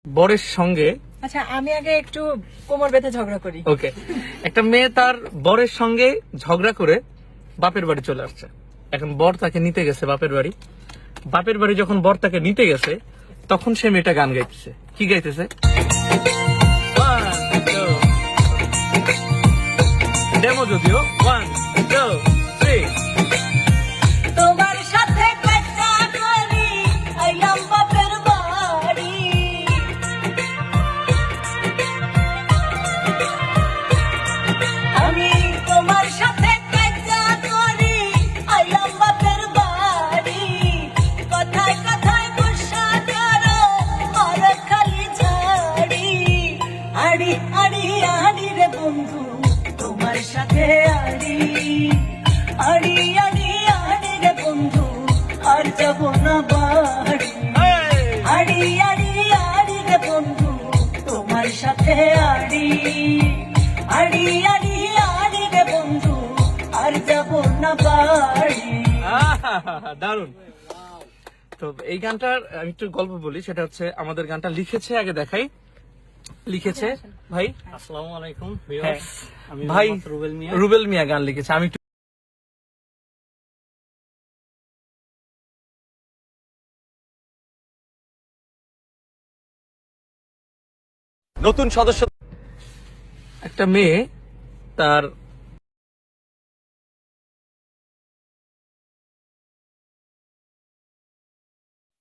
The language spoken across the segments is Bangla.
বরের সঙ্গে আচ্ছা আমি আগে একটু কোমর বেঁধে ঝগড়া করি। ওকে, একটা মেয়ে তার বরের সঙ্গে ঝগড়া করে বাপের বাড়ি চলে আসছে। এখন বর তাকে নিতে গেছে বাপের বাড়ি। বাপের বাড়ি যখন বর তাকে নিতে গেছে তখন সে মেয়েটা গান গাইতেছে। কি গাইতেছে? ডেমো যদিও 1 2 3 তোমার সাথে কথা বলি আইলাম বাপের বাড়ি, আমি তোমার সাথে কথা বলি আইলাম বাপের বাড়ি, কথায় কথায় গুসা করো আর খালি ঝাড়ি, আড়ি আড়ি আড়ি রে বন্ধু তোমার সাথে আড়ি, আড়ি আড়ি আড়ি রে বন্ধু আর যাব না বাড়ি, আড়ি আড়ি আড়ি রে বন্ধু তোমার সাথে আড়ি, আড়ি আড়ি আড়ি রে বন্ধু আর যাব না বাড়ি। দারুন। তো এই গানটার আমি একটু গল্প বলি, সেটা হচ্ছে আমাদের গানটা লিখেছে, আগে দেখাই, লিখেছে ভাই আসসালামু আলাইকুম হ্যাঁ, আমি ভাই মোহাম্মদ রুবেল মিয়া। রুবেল মিয়া গান লিখেছে। আমি একটু নতুন সদস্য একটা মেয়ে তার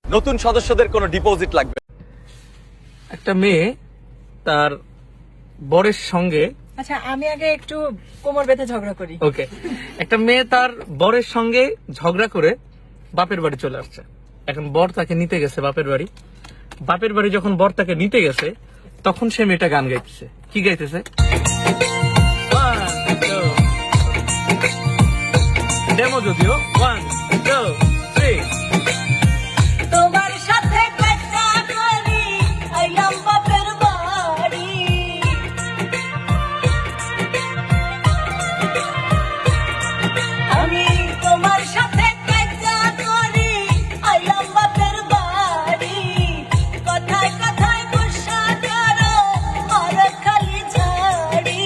নতুন সদস্যদের কোনো ডিপোজিট লাগবে না। একটা মেয়ে তার বরের সঙ্গে আচ্ছা আমি আগে একটু কোমর বেঁধে ঝগড়া করি। ওকে, একটা মেয়ে তার বরের সঙ্গে ঝগড়া করে বাপের বাড়ি চলে আসছে। এখন বর তাকে নিতে গেছে বাপের বাড়ি। বাপের বাড়ি যখন বর তাকে নিতে গেছে তখন সে মেয়েটা গান গাইতেছে। কি গাইতেছে? ডেমো যদিও 1 2 3 তোমার সাথে কথা বলি আইলাম বাপের বাড়ি, আমি তোমার সাথে কথা বলি আইলাম বাপের বাড়ি, কথায় কথায় গুসা করো আর খালি ঝাড়ি,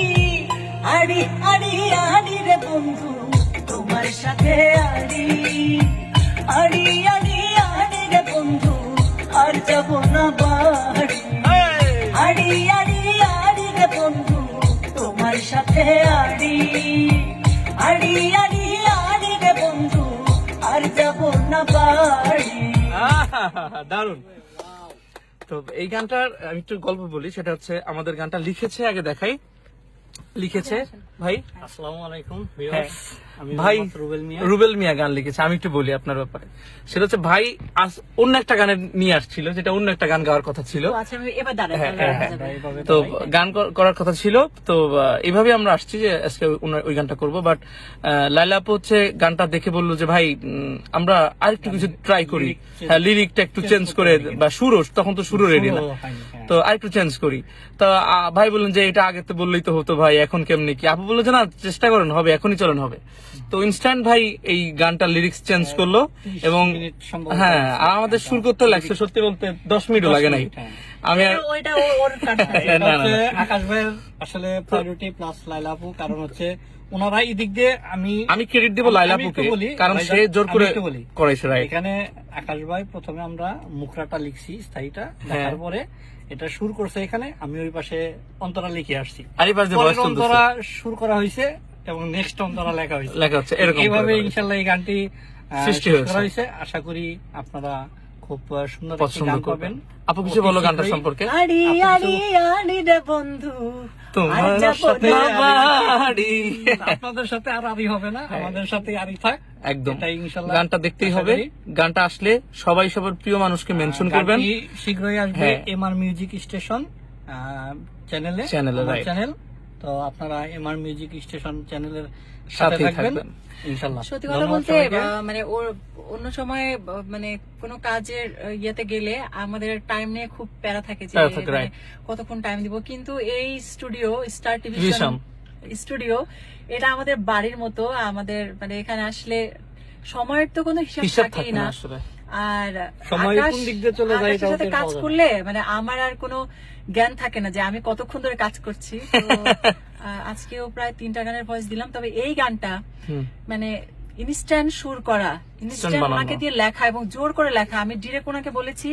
আড়ি আড়ি আড়ি রে বন্ধু তোমার সাথে আড়ি, আড়ি আড়ি আড়ি রে বন্ধু আর যাব না বাড়ি, আড়ি আড়ি আড়ি রে বন্ধু তোমার সাথে আড়ি, আড়ি আড়ি আড়ি রে বন্ধু আর যাব না বাড়ি। দারুন। তো এই গানটার আমি একটু গল্প বলি, সেটা হচ্ছে আমাদের গানটা লিখেছে, আগে দেখাই, লিখেছে ভাই আসসালামু আলাইকুম হ্যাঁ, আমি ভাই মোহাম্মদ রুবেল মিয়া। রুবেল মিয়া গান লিখেছে। আমি একটু বলি আপনার ব্যাপারে, সেটা হচ্ছে ভাই আজ অন্য একটা গানে নিয়ে আসছিল, যেটা অন্য একটা গান গাওয়ার কথা ছিল। তো আচ্ছা আমি এবার দাঁড়াই হ্যাঁ, হ্যাঁ, হ্যাঁ। এইভাবে তো গান করার কথা ছিল, তো এইভাবে আমরা আসছি যে আজকে ওই গানটা করবো। বাট লাইলা আপু হচ্ছে গানটা দেখে বললো যে ভাই আমরা আরেকটু কিছু ট্রাই করি, হ্যাঁ লিরিকটা একটু চেঞ্জ করে, বা সুরও তখন তো সুরও রেডি না, তো আরেকটু চেঞ্জ করি। তো ভাই বললেন যে এটা আগে তো বললেই তো হতো ভাই, এখন কেমনি কি? আপু বললো যে না চেষ্টা করেন, হবে, এখনই চলেন হবে। তো ইনস্ট্যান্ট ভাই এই গানটা লিরিক্স চেঞ্জ করলো, এবং হ্যাঁ আর আমাদের সুর করতে লাগছে সত্যি বলতে 10 মিনিটও লাগে নাই। আমি আর ওইটা ওর কাটা। না, না, না। আকাশ ভাইয়ের আসলে প্রায়োরিটি প্লাস লাইলা আপু, কারণ হচ্ছে ওনারা এই দিক দিয়ে আমি ক্রেডিট দিব লাইলা আমি আপুকে, একটু বলি, কারণ ভাইজান, সে জোর আমি করে একটু বলি। করাইছে, রাইট। এখানে আকাশ ভাই প্রথমে আমরা মুখরাটা লিখছি, স্থায়ীটা হ্যাঁ। দেখার পরে এটা সুর করছে এখানে, আমি ওই পাশে অন্তরা লিখে আসছি, আর এই পাশ দিয়ে পরের voice চলতেছে। অন্তরা সুর করা হয়েছে এবং নেক্সট অন্তরা লেখা হয়েছে। লেখা হচ্ছে এরকম এইভাবে করে। ইনশাল্লাহ এই গানটি সৃষ্টি শেষ হয়েছে। করা হয়েছে। আশা করি আপনারা খুব সুন্দর একটি পছন্দ গান করবেন। পাবেন। আপু কিছু বলো অতি গানটা শীঘ্রই। সম্পর্কে। আড়ি আড়ি আড়ি রে বন্ধু তোমার আর যাব সাথে না বাড়ি। আপনাদের সাথে আর আরি হবে না, আমাদের সাথে আরি থাক, একদম এটাই ইনশাল্লাহ গানটা দেখতেই আশা হবে। করি। গানটা আসলে সবাই সবার প্রিয় মানুষকে মেনশন করবেন। গানটি শীঘ্রই আসবে হ্যাঁ। এমআর মিউজিক স্টেশন চ্যানেলে, চ্যানেলে, আমার right. চ্যানেল। তো আপনারা এমআর মিউজিক স্টেশন চ্যানেলের সাথে সাথেই থাকবেন থাকবেন। ইনশাল্লাহ। সত্যি কথা ধন্যবাদ বলতে সবাইকে। মানে ওর অন্য সময় মানে কোনো কাজের ইয়েতে গেলে আমাদের টাইম নিয়ে খুব প্যারা থাকে যে প্যারা থাকে, মানে right. কতক্ষণ টাইম দিব, কিন্তু এই studio star Vision। Television studio এটা আমাদের বাড়ির মতো। আমাদের মানে এখানে আসলে সময়ের তো কোনো হিসাব হিসাব থাকেই থাকে না না। আসলে। আর সময় আকাশ- কোন দিক দিয়ে চলে যায় আকাশের এটাও সাথে টের কাজ পাওয়া যায় না। করলে মানে আমার আর কোনো জ্ঞান থাকে না যে আমি কতক্ষণ ধরে কাজ করছি। তো আজকেও প্রায় 3টা গানের ভয়েস দিলাম, তবে এই গানটা মানে ইনস্ট্যান্ট সুর করা, ইনস্ট্যান্ট বানানো। ওনাকে দিয়ে লেখা এবং জোর করে লেখা। আমি ডিরেক্ট ওনাকে বলেছি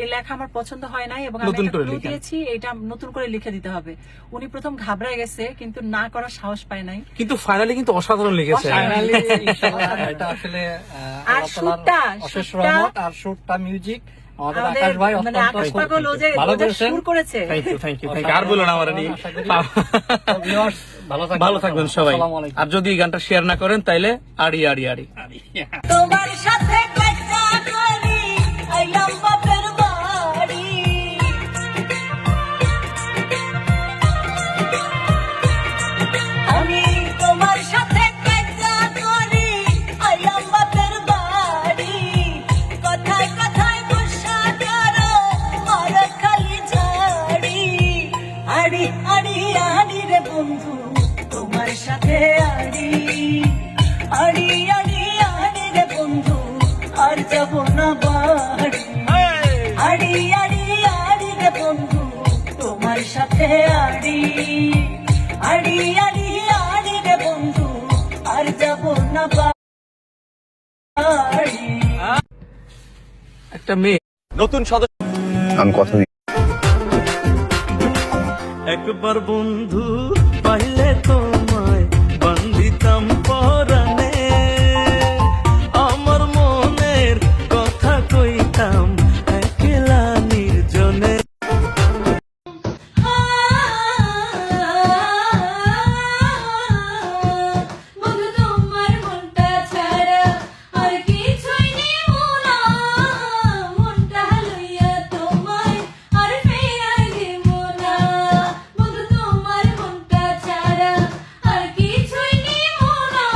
এই লেখা আমার পছন্দ হয় নাই এবং আমি নতুন একটা করে ক্লু লিখেন। দিয়েছি এটা নতুন করে লিখে দিতে হবে। উনি প্রথম ঘাবড়ায় গেছে কিন্তু না করার সাহস পায় নাই। কিন্তু ফাইনালি কিন্তু অসাধারণ লিখেছে। অসাধারণ। ফাইনালি ইনশাআল্লাহ এটা আসলে আর আল্লাহ তাআলার সুরটা- অশেষ সুরটা- রহমত। আর সুরটা মিউজিক আমাদের আমাদের আকাশ ভাই মানে অত্যন্ত আকাশ পাগল ও যে ভালো ও যে করেছেন। সুর করেছে। থ্যাংক ইউ আর বলো না আমার নিয়ে। আশা করি তো viewers, ভালো থাকবেন সবাই। আসসালামু আলাইকুম। আর যদি এই গানটা শেয়ার না করেন তাইলে আড়ি আড়ি আড়ি। তোমার সাথে দেখা করি আইলাম বাপের বাড়ি, আমি তোমার সাথে দেখা করি আইলাম বাপের বাড়ি, কথায় কথায় গুসা করো আর খালি ঝাড়ি, আড়ি আড়ি আড়ি রে বন্ধু তোমার সাথে আড়ি, আড়ি আড়ি আড়ি রে বন্ধু আর যাব না বাড়ি, আড়ি আড়ি আড়ি রে বন্ধু তোমার সাথে আড়ি, আড়ি আড়ি আড়ি রে বন্ধু আর যাব না বাড়ি। একটা মেয়ে নতুন সদস্য আমি কথা দিই একবার বন্ধু পাইলে তোমায় বান্ধিতাম পরাণে, আমার মনের কথা কইতাম একলা নির্জনে। বন্ধু তোমার মনটা ছাড়া আর কিছুই নিব না, মনটা লইয়া তোমায় আর ফেরাই দিব না, বন্ধু তোমার মনটা ছাড়া আর কিছুই নিব না,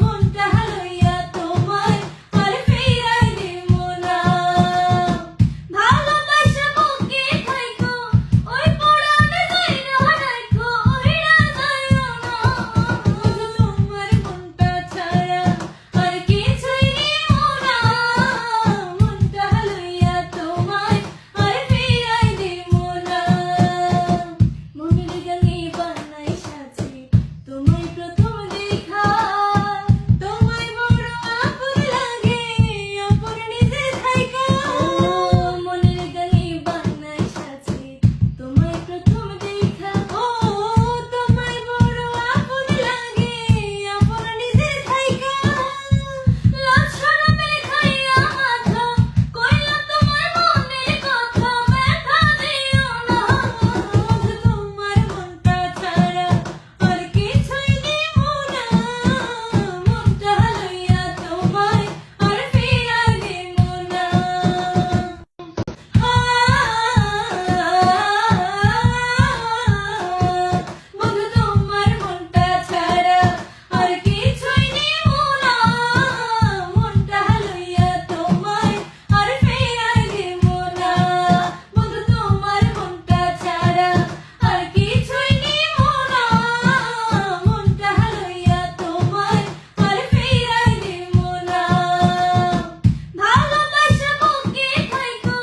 মনটা লইয়া তোমায় আর ফেরাই দিব না, ভালোবাসা বুকে থাইকো ওই পুরানো কইরা রাখো ওইরা যাইও না, বন্ধু তোমার মনটা ছাড়া আর কিছুই নিব না, মনটা লইয়া তোমায় আর ফিরাই দিব না, মনের গানে বানাই সাজি তোমায় প্রথম দেখা, তোমায় বড় আপন লাগে আপন নিজে থাইকা, মনের গানে বানাই সাজি তোমায় প্রথম দেখা, ও তোমায় বড় আপন লাগে আপন নিজে থাইকা, লাজ শরমে খাইয়া মাথা কইলা তোমার মনের কথা ব্যথা দিও না, বন্ধু তোমার মনটা ছাড়া আর কিছুই নিব না, মনটা লইয়া তোমায় আর ফিরাই দিব না, বন্ধু তোমার মনটা ছাড়া আর কিছুই নিব না, মনটা লইয়া তোমায় আর ফিরাই দিব না, বন্ধু তোমার মনটা ছাড়া আর কিছুই নিব না, মনটা লইয়া তোমায় আর ফিরাই দিব না, ভালোবাসা বুকে থাইকো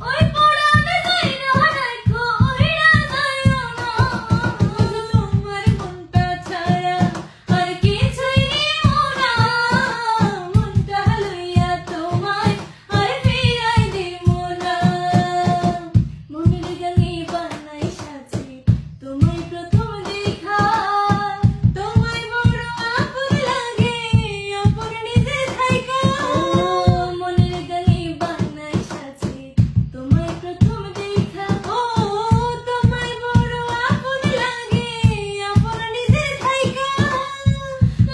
ওই পুরানো কইরা রাখো ওইরা যাইও না, বন্ধু তোমার মনটা ছাড়া আর কিছুই নিব না, মনটা লইয়া তোমায় আর ফিরাই দিব না, মনের গানে বানাই সাজি তোমায় প্রথম দেখা, তোমায় বড় আপন লাগে আপন নিজে থাইকা, মনের গানে বানাই সাজি তোমায় প্রথম দেখা, ও তোমায় বড় আপন লাগে আপন নিজে থাইকা,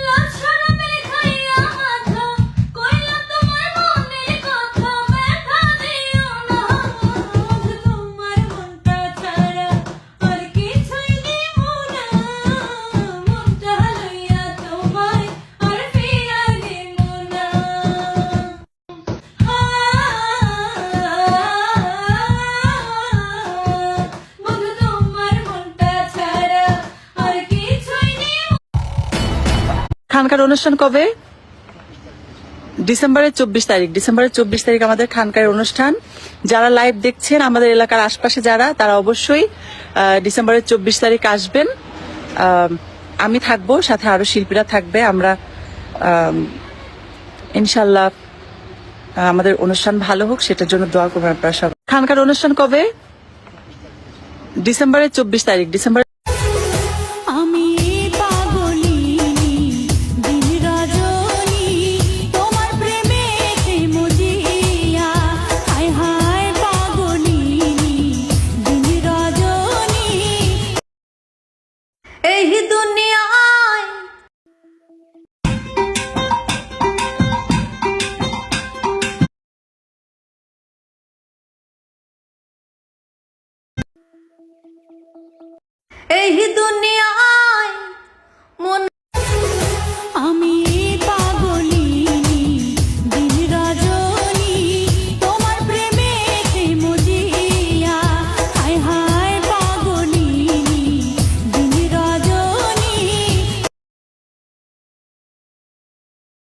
লাজ শরমে খাইয়া মাথা কইলা তোমার মনের কথা ব্যথা দিও না, বন্ধু তোমার মনটা ছাড়া আর কিছুই নিব না, মনটা লইয়া তোমায় আর ফিরাই দিব না, বন্ধু তোমার মনটা ছাড়া আর কিছুই নিব। খানকার অনুষ্ঠান কবে? ডিসেম্বরের 24 তারিখ আমাদের খানকার অনুষ্ঠান। যারা লাইভ দেখছেন আমাদের এলাকার আশপাশে যারা, তারা অবশ্যই ডিসেম্বরের 24 তারিখ আসবেন। আমি থাকবো, সাথে আরো শিল্পীরা থাকবে। আমরা ইনশাল্লাহ আমাদের অনুষ্ঠান ভালো হোক, সেটার জন্য দোয়া করবেন আপনারা সবাই। খানকার অনুষ্ঠান কবে? ডিসেম্বরের 24 তারিখ। আমি পাগলিনী দিন রজনী তোমার প্রেমেতে মজিয়া হায় হায় পাগলিনী দিন রজনী এই দুনিয়ায় এই দুনিয়া